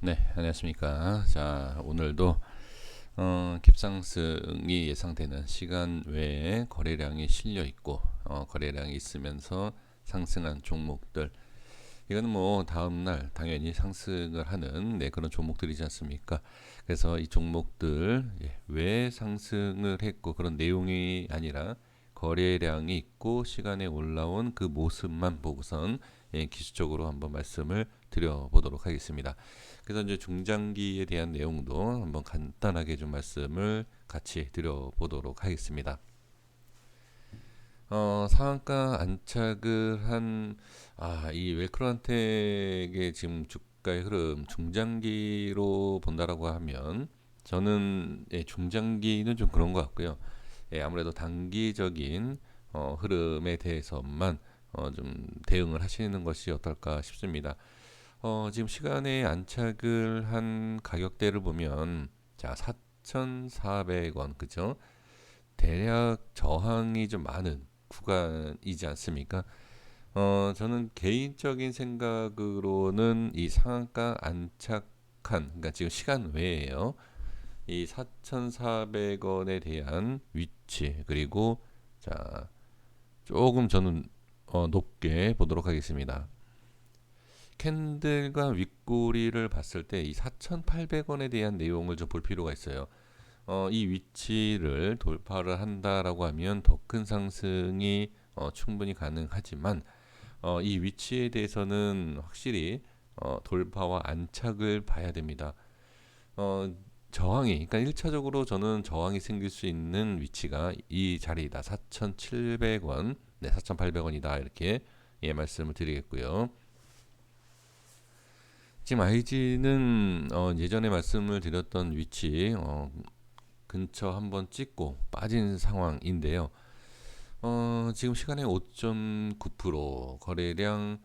네, 안녕하십니까. 자, 오늘도 갭상승이 예상되는 시간 외에 거래량이 실려 있고 거래량이 있으면서 상승한 종목들, 이거는 뭐 다음날 당연히 상승을 하는 그런 종목들이지 않습니까? 그래서 이 종목들 왜 상승을 했고 그런 내용이 아니라 거래량이 있고 시간에 올라온 그 모습만 보고선 기술적으로 한번 말씀을 드려보도록 하겠습니다. 그래서 이제 중장기에 대한 내용도 한번 간단하게 좀 말씀을 같이 드려보도록 하겠습니다. 상한가 안착을 한, 이 웰크로한텍의 지금 주가의 흐름, 중장기로 본다라고 하면, 저는, 중장기는 좀 그런 것 같고요. 아무래도 단기적인, 흐름에 대해서만, 좀 대응을 하시는 것이 어떨까 싶습니다. 지금 시간에 안착을 한 가격대를 보면, 자, 4,400원, 그죠? 대략 저항이 좀 많은 구간이지 않습니까? 저는 개인적인 생각으로는 이 상한가 안착한, 그러니까 지금 시간 외에요. 이 4,400원에 대한 위치, 그리고 자, 조금 저는 높게 보도록 하겠습니다. 캔들과 윗꼬리를 봤을 때 이 4,800원에 대한 내용을 좀 볼 필요가 있어요. 이 위치를 돌파를 한다라고 하면 더 큰 상승이 충분히 가능하지만 이 위치에 대해서는 확실히 돌파와 안착을 봐야 됩니다. 어, 저항이, 그러니까 1차적으로 저는 저항이 생길 수 있는 위치가 이 자리이다. 4,700원, 네, 4,800원이다. 이렇게 말씀을 드리겠고요. 지금 IG는 예전에 말씀을 드렸던 위치 근처 한번 찍고 빠진 상황인데요. 지금 시간에 5.9% 거래량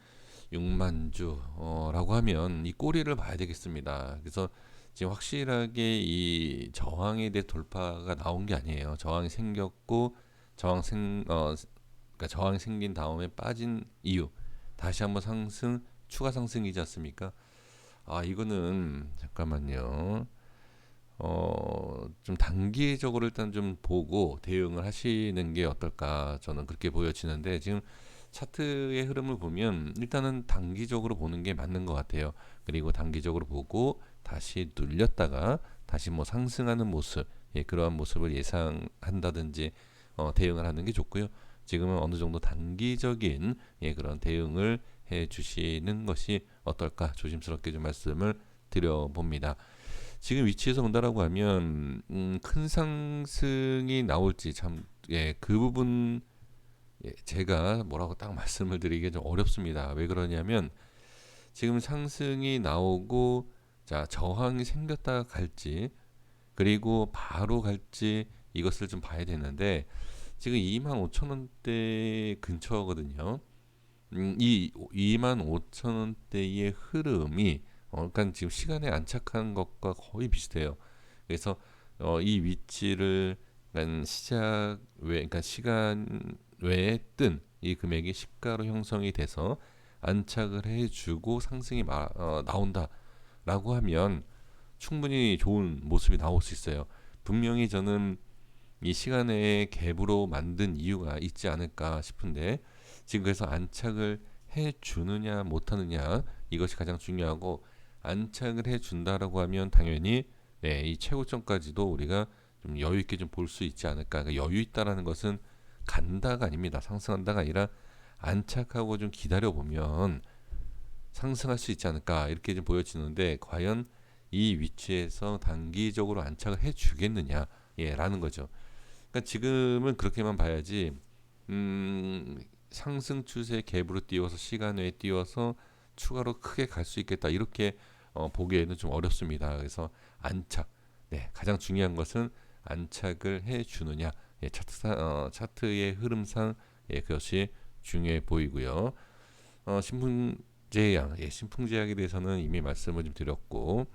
6만 주라고 하면 이 꼬리를 봐야 되겠습니다. 그래서 지금 확실하게 이 저항에 대해 돌파가 나온 게 아니에요. 저항이 생겼고 그러니까 저항이 생긴 다음에 빠진 이유 다시 한번 상승 추가 상승이지 않습니까? 이거는 잠깐만요. 좀 단기적으로 일단 좀 보고 대응을 하시는 게 어떨까 저는 그렇게 보여지는데 지금 차트의 흐름을 보면 일단은 단기적으로 보는 게 맞는 것 같아요. 그리고 단기적으로 보고 다시 눌렸다가 다시 뭐 상승하는 모습, 그러한 모습을 예상한다든지 대응을 하는 게 좋고요. 지금은 어느 정도 단기적인 그런 대응을 해 주시는 것이 어떨까 조심스럽게 좀 말씀을 드려봅니다. 지금 위치에서 본다라고 하면 큰 상승이 나올지 참 그 부분 제가 뭐라고 딱 말씀을 드리기 좀 어렵습니다. 왜 그러냐면 지금 상승이 나오고 자 저항이 생겼다가 갈지 그리고 바로 갈지 이것을 좀 봐야 되는데 지금 25,000원대 근처거든요. 이 25,000원대의 흐름이 그러니까 지금 시간에 안착한 것과 거의 비슷해요. 그래서 이 위치를 그러니까 시작 외 그러니까 시간 외에 뜬 이 금액이 시가로 형성이 돼서 안착을 해주고 상승이 나온다라고 하면 충분히 좋은 모습이 나올 수 있어요. 분명히 저는 이 시간에 갭으로 만든 이유가 있지 않을까 싶은데 지금 그래서 안착을 해 주느냐 못하느냐 이것이 가장 중요하고 안착을 해 준다라고 하면 당연히 이 최고점까지도 우리가 좀 여유 있게 좀 볼 수 있지 않을까. 그러니까 여유 있다라는 것은 간다가 아닙니다. 상승한다가 아니라 안착하고 좀 기다려 보면 상승할 수 있지 않을까 이렇게 좀 보여지는데 과연 이 위치에서 단기적으로 안착을 해 주겠느냐 라는 거죠. 그러니까 지금은 그렇게만 봐야지 상승 추세 갭으로 띄워서 시간 외에 띄워서 추가로 크게 갈 수 있겠다 이렇게 보기에는 좀 어렵습니다. 그래서 안착 가장 중요한 것은 안착을 해 주느냐 차트의 흐름상 그것이 중요해 보이고요. 신풍제약 신풍제약에 대해서는 이미 말씀을 좀 드렸고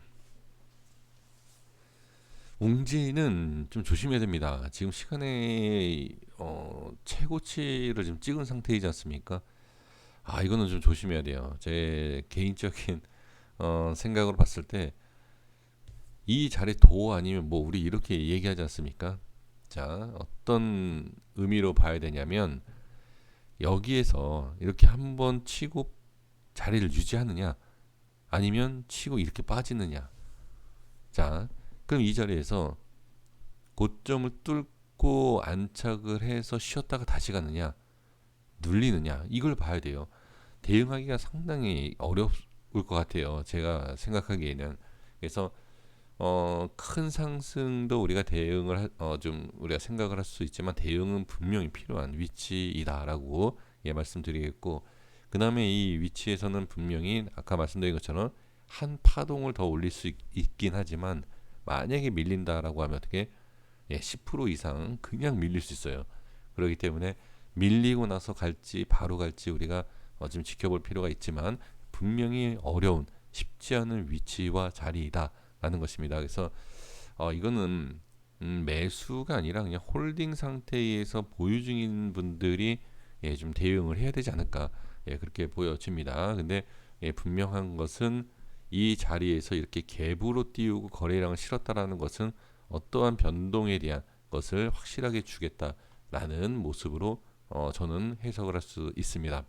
웅지는 좀 조심해야 됩니다. 지금 시간에 최고치를 지금 찍은 상태이지 않습니까? 이거는 좀 조심해야 돼요. 제 개인적인 생각으로 봤을 때 이 자리 도 아니면 뭐 우리 이렇게 얘기하지 않습니까? 자, 어떤 의미로 봐야 되냐면 여기에서 이렇게 한번 치고 자리를 유지하느냐 아니면 치고 이렇게 빠지느냐. 자, 그럼 이 자리에서 고점을 뚫고 안착을 해서 쉬었다가 다시 가느냐 눌리느냐 이걸 봐야 돼요. 대응하기가 상당히 어려울 것 같아요. 제가 생각하기에는. 그래서 큰 상승도 우리가 좀 우리가 생각을 할 수 있지만 대응은 분명히 필요한 위치이다라고 예, 말씀드리겠고, 그 다음에 이 위치에서는 분명히 아까 말씀드린 것처럼 한 파동을 더 올릴 수 있긴 하지만 만약에 밀린다라고 하면 어떻게 예, 10% 이상 그냥 밀릴 수 있어요. 그렇기 때문에 밀리고 나서 갈지 바로 갈지 우리가 좀 지켜볼 필요가 있지만 분명히 어려운 쉽지 않은 위치와 자리이다라는 것입니다. 그래서 이거는 매수가 아니라 그냥 홀딩 상태에서 보유 중인 분들이 예, 좀 대응을 해야 되지 않을까 예, 그렇게 보여집니다. 근데 예, 분명한 것은 이 자리에서 이렇게 갭으로 띄우고 거래량을 실었다라는 것은 어떠한 변동에 대한 것을 확실하게 주겠다라는 모습으로 저는 해석을 할 수 있습니다.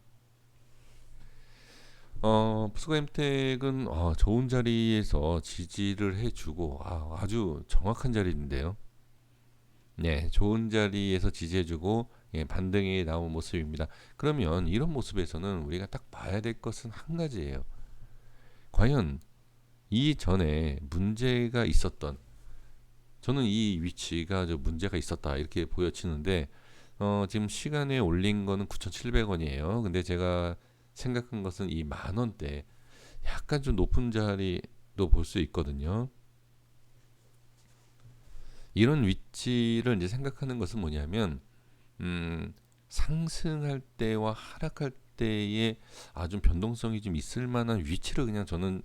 스코엠텍은 좋은 자리에서 지지를 해주고 아주 정확한 자리인데요. 네, 좋은 자리에서 지지해주고 예, 반등이 나온 모습입니다. 그러면 이런 모습에서는 우리가 딱 봐야 될 것은 한 가지예요. 과연 이전에 문제가 있었던 저는 이 위치가 문제가 있었다 이렇게 보여지는데 지금 시간에 올린 거는 9,700원이에요. 근데 제가 생각한 것은 이 만원대 약간 좀 높은 자리도 볼 수 있거든요. 이런 위치를 이제 생각하는 것은 뭐냐면 상승할 때와 하락할 때에 좀 변동성이 좀 있을 만한 위치를 그냥 저는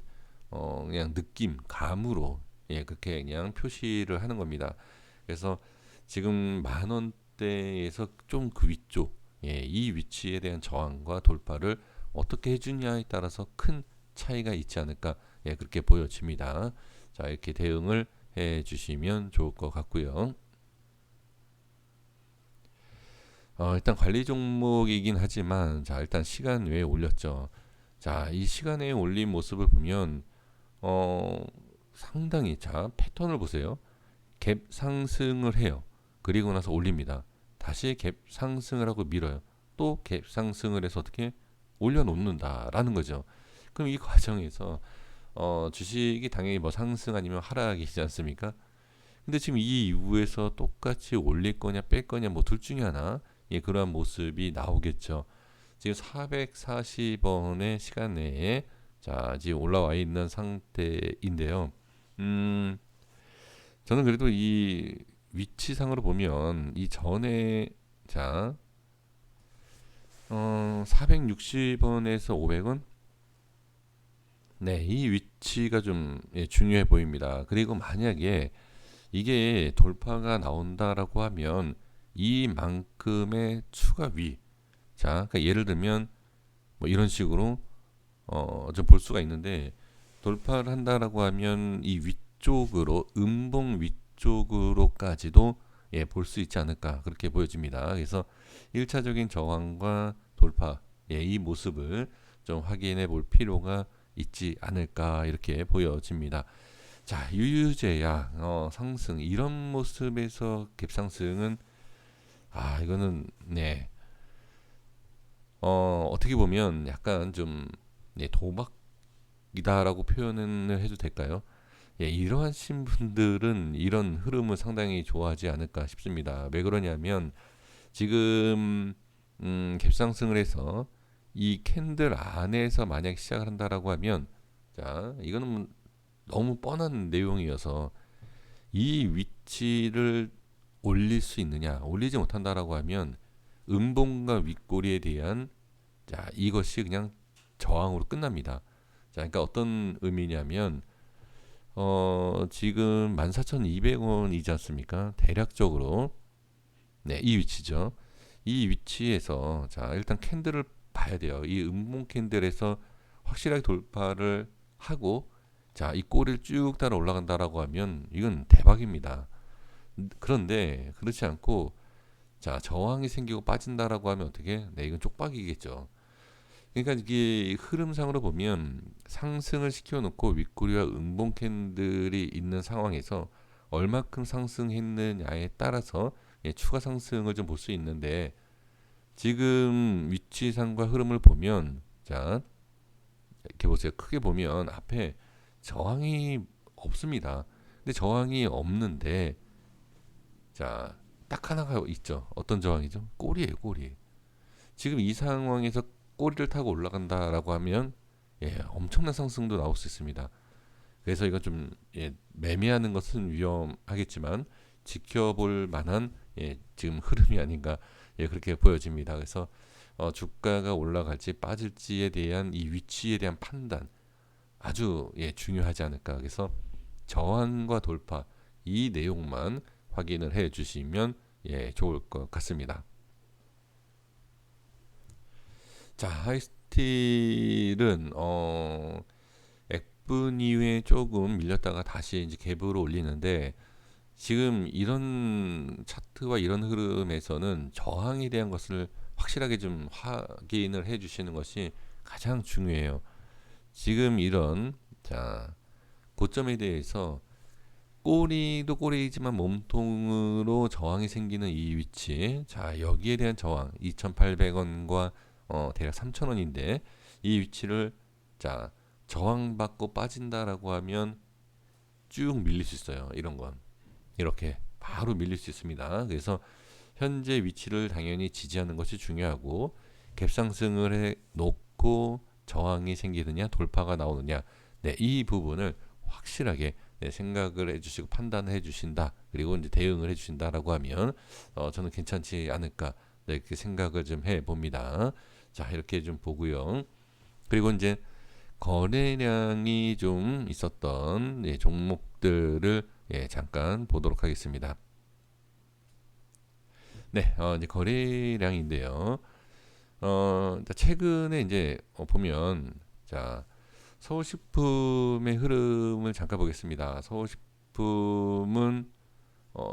그냥 느낌, 감으로 예, 그렇게 그냥 표시를 하는 겁니다. 그래서 지금 만 원대에서 좀 그 위쪽, 예, 이 위치에 대한 저항과 돌파를 어떻게 해주냐에 따라서 큰 차이가 있지 않을까, 예, 그렇게 보여집니다. 자, 이렇게 대응을 해 주시면 좋을 것 같고요. 일단 관리 종목이긴 하지만, 자, 일단 시간 외에 올렸죠. 자, 이 시간에 올린 모습을 보면, 어, 상당히, 자, 패턴을 보세요. 갭 상승을 해요. 그리고 나서 올립니다. 다시 갭 상승을 하고 밀어요. 또 갭 상승을 해서 어떻게 올려놓는다라는 거죠. 그럼 이 과정에서 주식이 당연히 뭐 상승 아니면 하락이지 않습니까? 근데 지금 이 이후에서 똑같이 올릴 거냐 뺄 거냐 뭐 둘 중에 하나 예, 그러한 모습이 나오겠죠. 지금 440원의 시간 내에 자 지금 올라와 있는 상태인데요. 음, 저는 그래도 이 위치상으로 보면 이 전에 자 460원에서 500원 네, 이 위치가 좀 예, 중요해 보입니다. 그리고 만약에 이게 돌파가 나온다라고 하면 이만큼의 추가 위, 자, 그러니까 예를 들면 뭐 이런 식으로 좀 볼 수가 있는데 돌파를 한다라고 하면 이 위쪽으로 음봉 위쪽으로까지도 예, 볼 수 있지 않을까 그렇게 보여집니다. 그래서 1차적인 저항과 돌파 예, 이 모습을 좀 확인해 볼 필요가 있지 않을까 이렇게 보여집니다. 자, 유유제야 상승 이런 모습에서 갭상승은 이거는 네 어떻게 보면 약간 좀 네, 도박이다라고 표현을 해도 될까요? 예, 이러하신 분들은 이런 흐름을 상당히 좋아하지 않을까 싶습니다. 왜 그러냐면 지금 갭상승을 해서 이 캔들 안에서 만약 시작을 한다라고 하면 자 이거는 너무 뻔한 내용이어서 이 위치를 올릴 수 있느냐 올리지 못한다라고 하면 음봉과 윗꼬리에 대한 자 이것이 그냥 저항으로 끝납니다. 자 그러니까 어떤 의미냐면 지금 14,200원이지 않습니까? 대략적으로 네, 이 위치죠. 이 위치에서 자 일단 캔들을 봐야 돼요. 이 음봉 캔들에서 확실하게 돌파를 하고 자, 이 꼬리를 쭉 따라 올라간다라고 하면 이건 대박입니다. 그런데 그렇지 않고 자, 저항이 생기고 빠진다라고 하면 어떻게? 네, 이건 쪽박이겠죠. 그러니까 이게 흐름상으로 보면 상승을 시켜놓고 윗꼬리와 음봉 캔들이 있는 상황에서 얼마큼 상승했느냐에 따라서 추가 상승을 좀 볼 수 있는데 지금 위치상과 흐름을 보면 자, 이렇게 보세요. 크게 보면 앞에 저항이 없습니다. 근데 저항이 없는데 자, 딱 하나가 있죠. 어떤 저항이죠? 꼬리예요, 꼬리. 지금 이 상황에서 꼬리를 타고 올라간다라고 하면 엄청난 상승도 나올 수 있습니다. 그래서 이건 좀 매매하는 것은 위험하겠지만 지켜볼 만한 지금 흐름이 아닌가 그렇게 보여집니다. 그래서 주가가 올라갈지 빠질지에 대한 이 위치에 대한 판단 아주 중요하지 않을까. 그래서 저항과 돌파 이 내용만 확인을 해 주시면 좋을 것 같습니다. 자, 하이스틸은 F분 이후에 조금 밀렸다가 다시 이제 갭으로 올리는데 지금 이런 차트와 이런 흐름에서는 저항에 대한 것을 확실하게 좀 확인을 해 주시는 것이 가장 중요해요. 지금 이런 자, 고점에 대해서 꼬리도 꼬리이지만 몸통으로 저항이 생기는 이 위치 자, 여기에 대한 저항 2,800원과 대략 3,000원인데 이 위치를 자, 저항받고 빠진다라고 하면 쭉 밀릴 수 있어요. 이런 건 이렇게 바로 밀릴 수 있습니다. 그래서 현재 위치를 당연히 지지하는 것이 중요하고 갭상승을 해 놓고 저항이 생기느냐 돌파가 나오느냐 이 부분을 확실하게 생각을 해주시고 판단을 해주신다. 그리고 이제 대응을 해주신다라고 하면 저는 괜찮지 않을까 이렇게 생각을 좀 해봅니다. 자, 이렇게 좀 보고요. 그리고 이제 거래량이 좀 있었던 종목들을 잠깐 보도록 하겠습니다. 네, 이제 거래량인데요. 최근에 이제 보면 자, 서울식품의 흐름을 잠깐 보겠습니다. 서울식품은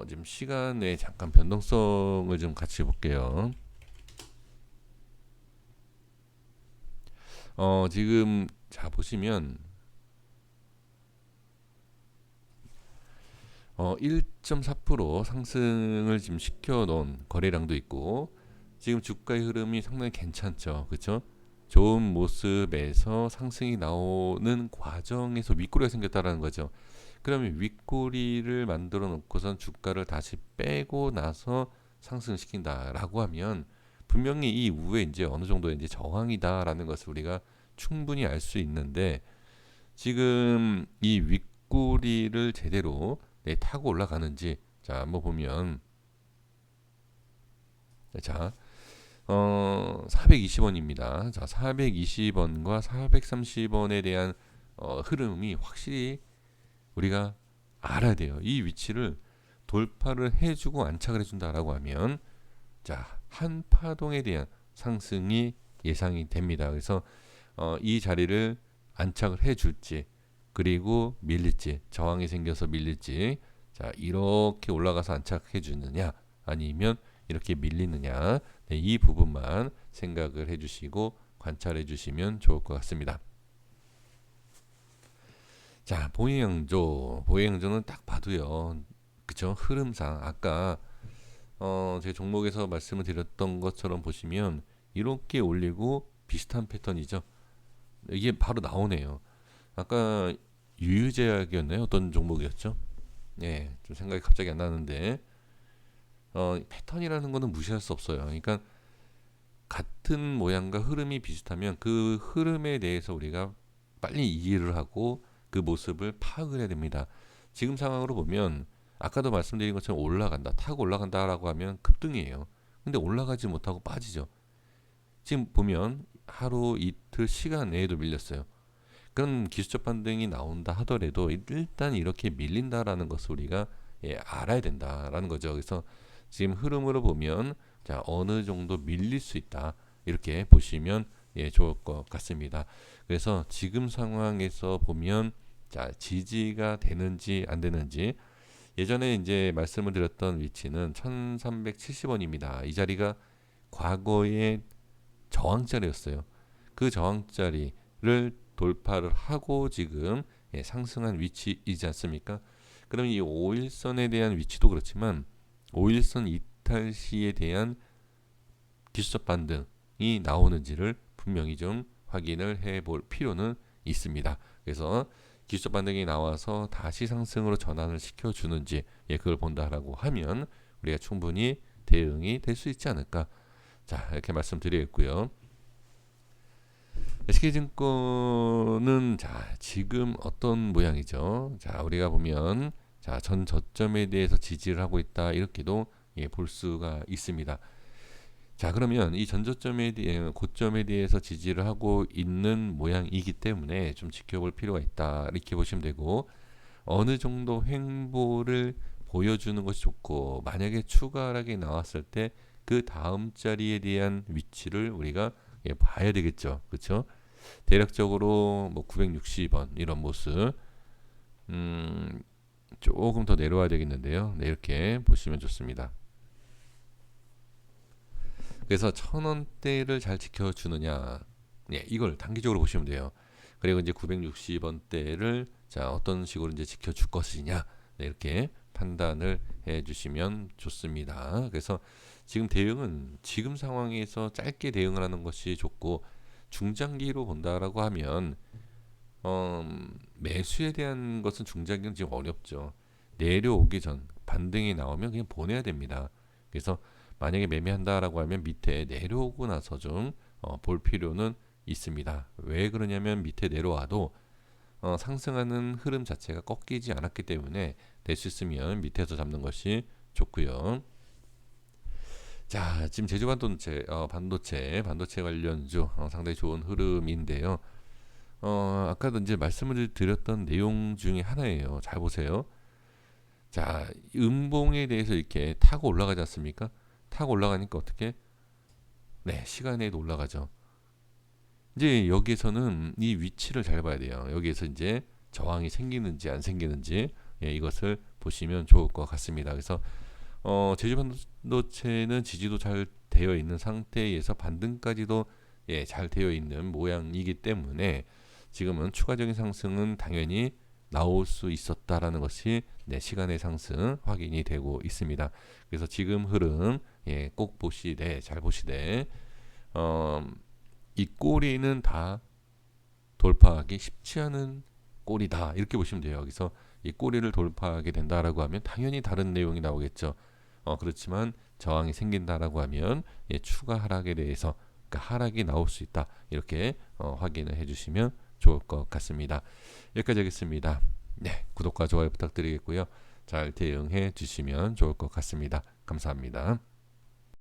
지금 시간에 잠깐 변동성을 좀 같이 볼게요. 지금 자 보시면 1.4% 상승을 지금 시켜놓은 거래량도 있고 지금 주가의 흐름이 상당히 괜찮죠, 그렇죠? 좋은 모습에서 상승이 나오는 과정에서 윗꼬리가 생겼다라는 거죠. 그러면 윗꼬리를 만들어 놓고선 주가를 다시 빼고 나서 상승시킨다라고 하면 분명히 이 이후에 이제 어느 정도의 이제 저항이다라는 것을 우리가 충분히 알 수 있는데 지금 이 윗꼬리를 제대로 타고 올라가는지 자 한번 보면 자 420원입니다. 자 420원과 430원에 대한 흐름이 확실히 우리가 알아야 돼요. 이 위치를 돌파를 해주고 안착을 해준다라고 하면 자 한 파동에 대한 상승이 예상이 됩니다. 그래서 이 자리를 안착을 해줄지 그리고 밀릴지 저항이 생겨서 밀릴지 자 이렇게 올라가서 안착해 주느냐 아니면 이렇게 밀리느냐 이 부분만 생각을 해주시고 관찰해 주시면 좋을 것 같습니다. 자 보행양조는 딱 봐도요 그쵸 흐름상 아까 제 종목에서 말씀을 드렸던 것처럼 보시면 이렇게 올리고 비슷한 패턴이죠. 이게 바로 나오네요. 아까 유유제약이었나요? 어떤 종목이었죠? 좀 생각이 갑자기 안 나는데 패턴이라는 거는 무시할 수 없어요. 그러니까 같은 모양과 흐름이 비슷하면 그 흐름에 대해서 우리가 빨리 이해를 하고 그 모습을 파악을 해야 됩니다. 지금 상황으로 보면 아까도 말씀드린 것처럼 올라간다, 타고 올라간다라고 하면 급등이에요. 근데 올라가지 못하고 빠지죠. 지금 보면 하루 이틀 시간 내에도 밀렸어요. 그런 기술적 반등이 나온다 하더라도 일단 이렇게 밀린다라는 것을 우리가 알아야 된다라는 거죠. 그래서 지금 흐름으로 보면 자 어느 정도 밀릴 수 있다 이렇게 보시면 좋을 것 같습니다. 그래서 지금 상황에서 보면 자, 지지가 되는지 안 되는지 예전에 이제 말씀을 드렸던 위치는 1370원입니다. 이 자리가 과거의 저항자리였어요. 그 저항자리를 돌파를 하고 지금 상승한 위치이지 않습니까? 그럼 이 5일선에 대한 위치도 그렇지만 5일선 이탈 시에 대한 기술적 반등이 나오는지를 분명히 좀 확인을 해 볼 필요는 있습니다. 그래서 기술적 반등이 나와서 다시 상승으로 전환을 시켜주는지 그걸 본다라고 하면 우리가 충분히 대응이 될 수 있지 않을까. 자, 이렇게 말씀드리겠고요. SK증권은 자, 지금 어떤 모양이죠? 자, 우리가 보면 자, 전 저점에 대해서 지지를 하고 있다. 이렇게도 볼 수가 있습니다. 자, 그러면 이 전저점에 대해 고점에 대해서 지지를 하고 있는 모양이기 때문에 좀 지켜볼 필요가 있다. 이렇게 보시면 되고 어느 정도 횡보를 보여주는 것이 좋고 만약에 추가 하락이 나왔을 때 그 다음 자리에 대한 위치를 우리가 봐야 되겠죠. 그렇죠? 대략적으로 뭐 960원 이런 모습 조금 더 내려와야 되겠는데요. 네, 이렇게 보시면 좋습니다. 그래서 1000원대를 잘 지켜주느냐 이걸 단기적으로 보시면 돼요. 그리고 이제 960원대를 자 어떤 식으로 이제 지켜줄 것이냐 이렇게 판단을 해주시면 좋습니다. 그래서 지금 대응은 지금 상황에서 짧게 대응을 하는 것이 좋고 중장기로 본다라고 하면 매수에 대한 것은 중장기는 지금 어렵죠. 내려오기 전 반등이 나오면 그냥 보내야 됩니다. 그래서 만약에 매매한다라고 하면 밑에 내려오고 나서 좀 볼 필요는 있습니다. 왜 그러냐면 밑에 내려와도 상승하는 흐름 자체가 꺾이지 않았기 때문에 될 수 있으면 밑에서 잡는 것이 좋고요. 자, 지금 제주 반도체 관련주 상당히 좋은 흐름인데요. 아까도 이제 말씀을 드렸던 내용 중에 하나예요. 잘 보세요. 자, 음봉에 대해서 이렇게 타고 올라가지 않습니까? 타고 올라가니까 어떻게? 네, 시간에도 올라가죠. 이제 여기에서는 이 위치를 잘 봐야 돼요. 여기에서 이제 저항이 생기는지 안 생기는지 이것을 보시면 좋을 것 같습니다. 그래서 제주 반도체는 지지도 잘 되어 있는 상태에서 반등까지도 잘 되어 있는 모양이기 때문에 지금은 추가적인 상승은 당연히 나올 수 있었다라는 것이 시간의 상승 확인이 되고 있습니다. 그래서 지금 흐름 꼭 보시되 잘 보시되 이 꼬리는 다 돌파하기 쉽지 않은 꼬리다 이렇게 보시면 돼요. 여기서 이 꼬리를 돌파하게 된다라고 하면 당연히 다른 내용이 나오겠죠. 그렇지만 저항이 생긴다라고 하면 추가 하락에 대해서 그러니까 하락이 나올 수 있다 이렇게 확인을 해주시면 좋을 것 같습니다. 여기까지 하겠습니다. 네, 구독과 좋아요 부탁드리겠고요. 잘 대응해 주시면 좋을 것 같습니다. 감사합니다.